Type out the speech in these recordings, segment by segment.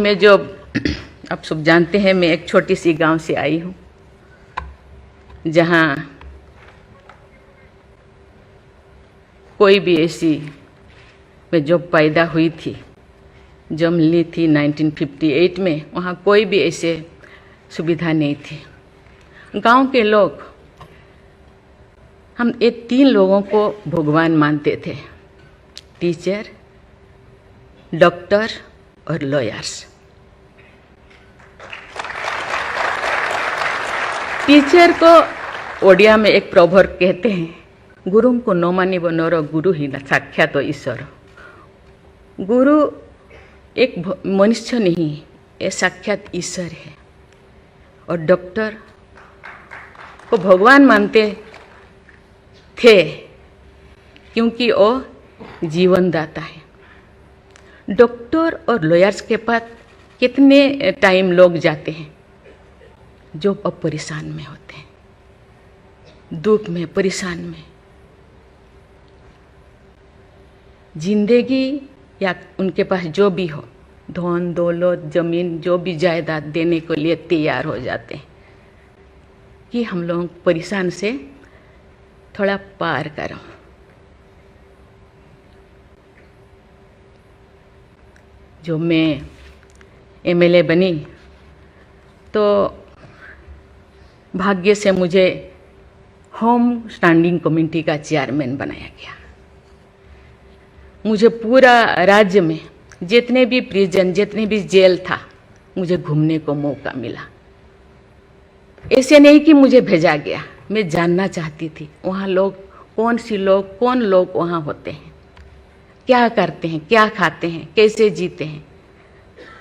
मैं जो आप सब जानते हैं, मैं एक छोटी सी गांव से आई हूँ, जहाँ कोई भी ऐसी, मैं जब पैदा हुई थी, जन्म ली थी 1958 में, वहाँ कोई भी ऐसे सुविधा नहीं थी। गांव के लोग, हम ये 3 लोगों को भगवान मानते थे, टीचर, डॉक्टर और लॉयर्स। टीचर को ओडिया में एक प्रोवर्ब कहते हैं, गुरु को न मानिब नर गुरु ही न साक्षात ईश्वर। गुरु एक मनुष्य नहीं, ये साक्षात ईश्वर है। और डॉक्टर को भगवान मानते थे क्योंकि वो जीवन दाता है। डॉक्टर और लॉयर्स के पास कितने टाइम लोग जाते हैं जो अब परेशान में होते हैं, दुख में, परेशान में। जिंदगी या उनके पास जो भी हो, धन दौलत, जमीन, जो भी जायदाद देने के लिए तैयार हो जाते हैं कि हम लोग परेशान से थोड़ा पार करो। जो मैं एमएलए बनी तो भाग्य से मुझे होम स्टैंडिंग कमेटी का चेयरमैन बनाया गया। मुझे पूरा राज्य में जितने भी प्रिजन, जितने भी जेल था, मुझे घूमने को मौका मिला। ऐसे नहीं कि मुझे भेजा गया, मैं जानना चाहती थी वहाँ लोग, कौन लोग वहाँ होते हैं, क्या करते हैं, क्या खाते हैं, कैसे जीते हैं,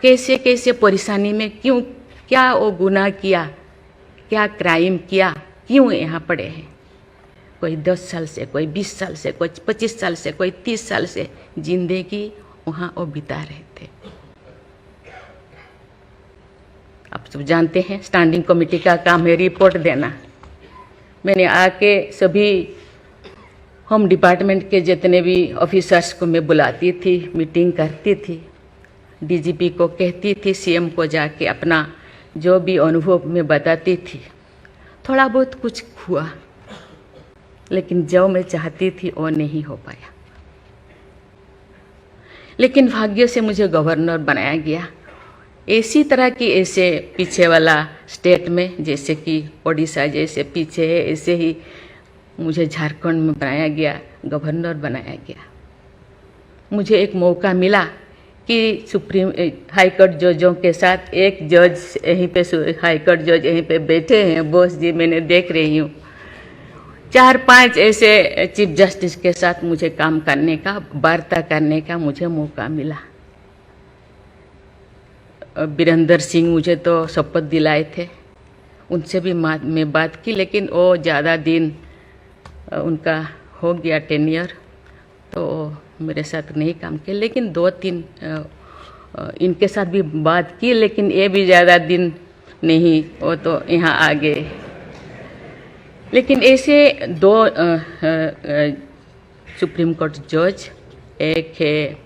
कैसे कैसे परेशानी में, क्यों, क्या वो गुनाह किया, क्या क्राइम किया, क्यों यहाँ पड़े हैं। कोई 10 साल से, कोई 20 साल से, कोई 25 साल से, कोई 30 साल से जिंदगी वहाँ वो बिता रहे थे। आप सब जानते हैं स्टैंडिंग कमेटी का काम है रिपोर्ट देना। मैंने आके सभी होम डिपार्टमेंट के जितने भी ऑफिसर्स को मैं बुलाती थी, मीटिंग करती थी, डीजीपी को कहती थी, सीएम को जाके अपना जो भी अनुभव मैं बताती थी। थोड़ा बहुत कुछ हुआ, लेकिन जो मैं चाहती थी वो नहीं हो पाया। लेकिन भाग्य से मुझे गवर्नर बनाया गया। इसी तरह की, ऐसे पीछे वाला स्टेट में, जैसे कि ओडिशा जैसे पीछे है, ऐसे ही मुझे झारखंड में बनाया गया, गवर्नर बनाया गया। मुझे एक मौका मिला कि सुप्रीम हाई कोर्ट जजों के साथ एक जज यहीं पे, हाई कोर्ट जज यहीं पे बैठे हैं, बोस जी, मैंने देख रही हूँ, 4-5 ऐसे चीफ जस्टिस के साथ मुझे काम करने का, वार्ता करने का मुझे मौका मिला। वीरेंद्र सिंह मुझे तो शपथ दिलाए थे, उनसे भी मैं बात की, लेकिन वो ज़्यादा दिन उनका हो गया टेन्योर, तो मेरे साथ नहीं काम किया। लेकिन 2-3 इनके साथ भी बात की, लेकिन ये भी ज़्यादा दिन नहीं, वो तो यहाँ आ गए। लेकिन ऐसे 2 सुप्रीम कोर्ट जज, एक है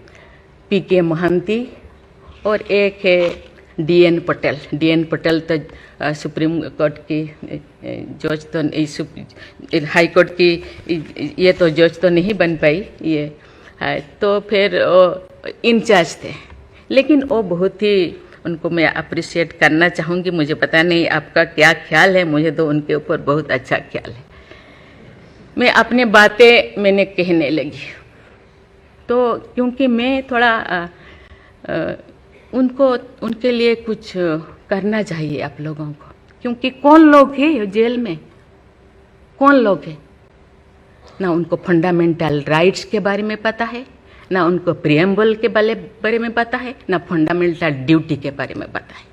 पीके महांती और एक है डीएन पटेल। डीएन पटेल तो सुप्रीम कोर्ट की जज तो, हाई कोर्ट की ये तो जज तो नहीं बन पाई ये है, तो फिर इंचार्ज थे। लेकिन वो बहुत ही, उनको मैं अप्रिशिएट करना चाहूँगी। मुझे पता नहीं आपका क्या ख्याल है, मुझे तो उनके ऊपर बहुत अच्छा ख्याल है। मैं अपनी बातें मैंने कहने लगी, तो क्योंकि मैं थोड़ा उनके लिए कुछ करना चाहिए आप लोगों को, क्योंकि कौन लोग हैं जेल में, कौन लोग हैं, ना उनको फंडामेंटल राइट्स के बारे में पता है, ना उनको प्रिएम्बल के बारे में पता है, ना फंडामेंटल ड्यूटी के बारे में पता है।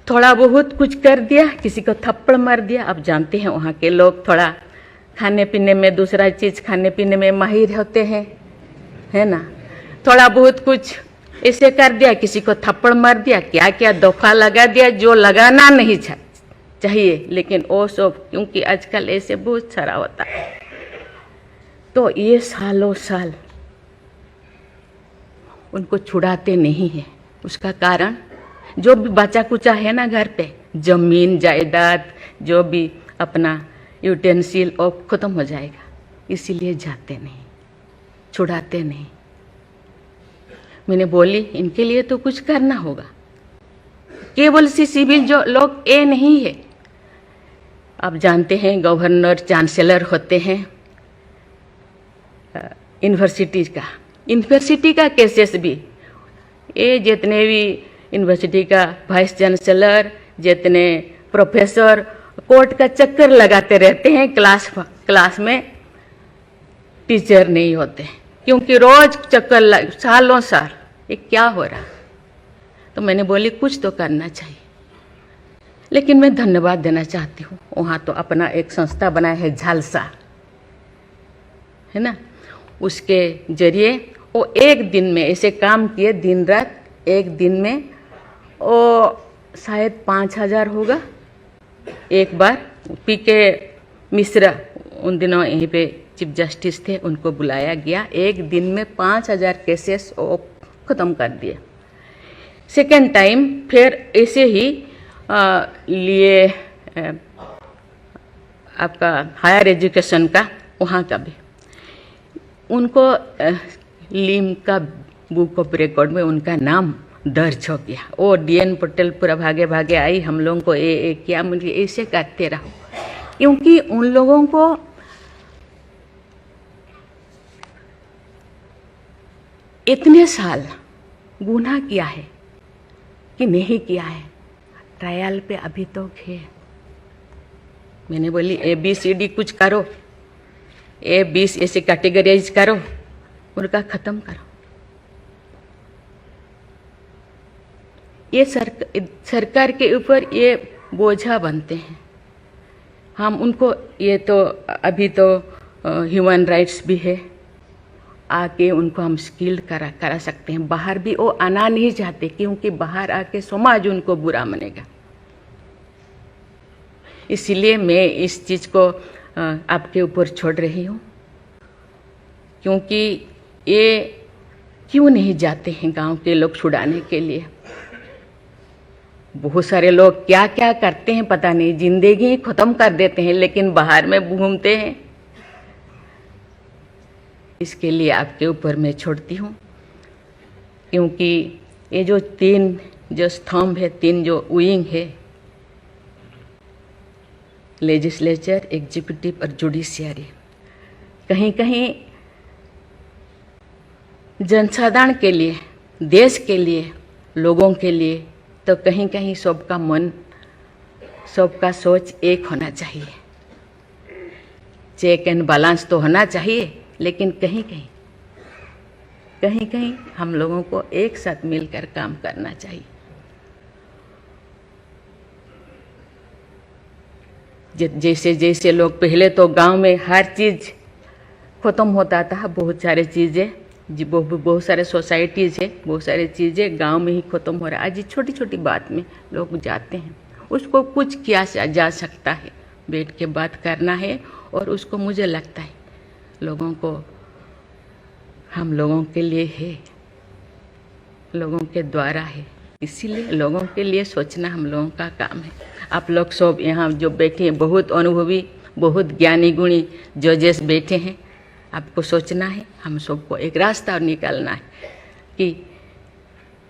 थोड़ा बहुत कुछ कर दिया, किसी को थप्पड़ मार दिया। आप जानते हैं वहाँ के लोग थोड़ा खाने पीने में, दूसरा चीज़ खाने पीने में माहिर होते हैं, है ना। थोड़ा बहुत कुछ ऐसे कर दिया, किसी को थप्पड़ मार दिया, क्या क्या दफा लगा दिया जो लगाना नहीं चाहिए। लेकिन वो सब, क्योंकि आजकल ऐसे बहुत सारा होता है, तो ये सालों साल उनको छुड़ाते नहीं हैं। उसका कारण जो भी बचा कुचा है ना घर पे, जमीन जायदाद जो भी अपना यूटेंसिल और ख़त्म हो जाएगा, इसीलिए जाते नहीं, छुड़ाते नहीं। मैंने बोली इनके लिए तो कुछ करना होगा। केवल सी सिविल जो लोग ये नहीं है, आप जानते हैं गवर्नर चांसलर होते हैं यूनिवर्सिटी का केसेस भी, ये जितने भी यूनिवर्सिटी का वाइस चांसलर, जितने प्रोफेसर कोर्ट का चक्कर लगाते रहते हैं, क्लास में टीचर नहीं होते, क्योंकि रोज चक्कर सालों साल, ये क्या हो रहा। तो मैंने बोली कुछ तो करना चाहिए। लेकिन मैं धन्यवाद देना चाहती हूँ, वहाँ तो अपना एक संस्था बनाया है झालसा, है ना, उसके जरिए वो एक दिन में ऐसे काम किए, दिन रात, एक दिन में वो शायद 5,000 होगा। एक बार पीके मिश्रा उन दिनों यहीं पे चीफ जस्टिस थे, उनको बुलाया गया, एक दिन में 5,000 केसेस वो ख़त्म कर दिए। सेकेंड टाइम फिर ऐसे ही लिए आपका हायर एजुकेशन का, वहाँ का भी उनको लीम का बुक ऑफ रिकॉर्ड में उनका नाम दर्ज हो गया। वो DN पटेल पूरा भागे भागे आई, हम लोगों को ये किया, मुझे ऐसे करते रहो, क्योंकि उन लोगों को इतने साल गुनाह किया है कि नहीं किया है, ट्रायल पे अभी तो है। मैंने बोली ABCD कुछ करो, A20 ऐसे कैटेगराइज करो, उनका ख़त्म करो। ये सरकार के ऊपर ये बोझा बनते हैं। हम उनको, ये तो अभी तो ह्यूमन राइट्स भी है, आके उनको हम स्किल्ड करा सकते हैं। बाहर भी वो आना नहीं चाहते, क्योंकि बाहर आके समाज उनको बुरा मानेगा। इसीलिए मैं इस चीज़ को आपके ऊपर छोड़ रही हूँ, क्योंकि ये क्यों नहीं जाते हैं गांव के लोग छुड़ाने के लिए। बहुत सारे लोग क्या क्या करते हैं पता नहीं, जिंदगी ख़त्म कर देते हैं, लेकिन बाहर में घूमते हैं। इसके लिए आपके ऊपर मैं छोड़ती हूँ, क्योंकि ये जो 3 जो स्तंभ है, 3 जो विंग है, लेजिस्लेचर, एग्जीक्यूटिव और जुडिशियरी, कहीं कहीं जनसाधारण के लिए, देश के लिए, लोगों के लिए, तो कहीं कहीं सबका मन, सबका सोच एक होना चाहिए। चेक एंड बैलेंस तो होना चाहिए, लेकिन कहीं कहीं हम लोगों को एक साथ मिलकर काम करना चाहिए। जैसे जैसे लोग, पहले तो गांव में हर चीज़ ख़त्म होता था, बहुत सारे चीज़ें, बहुत सारे सोसाइटीज़ है, बहुत सारी चीज़ें गांव में ही ख़त्म हो रहा है। आज छोटी छोटी बात में लोग जाते हैं, उसको कुछ किया जा सकता है, बैठ के बात करना है। और उसको मुझे लगता है लोगों को, हम लोगों के लिए है, लोगों के द्वारा है, इसीलिए लोगों के लिए सोचना हम लोगों का काम है। आप लोग सब यहाँ जो बैठे हैं, बहुत अनुभवी, बहुत ज्ञानी गुणी जजेस बैठे हैं, आपको सोचना है, हम सबको एक रास्ता निकालना है। कि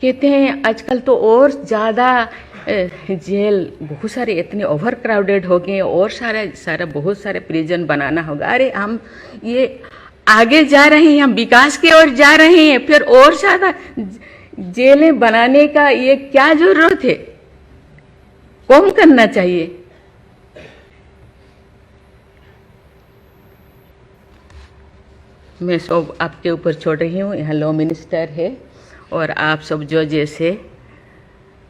कहते हैं आजकल तो और ज़्यादा जेल, बहुत सारे इतने ओवर क्राउडेड हो गए, और सारा बहुत सारे प्रिजन बनाना होगा। अरे हम ये आगे जा रहे हैं, हम विकास की ओर जा रहे हैं, फिर और ज़्यादा जेलें बनाने का ये क्या जरूरत है? कम करना चाहिए। मैं सब आपके ऊपर छोड़ रही हूँ। यहाँ लॉ मिनिस्टर है और आप सब जो, जैसे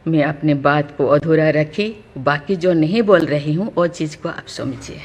मैं अपने बात को अधूरा रखी, बाकी जो नहीं बोल रही हूँ वो चीज़ को आप समझिए।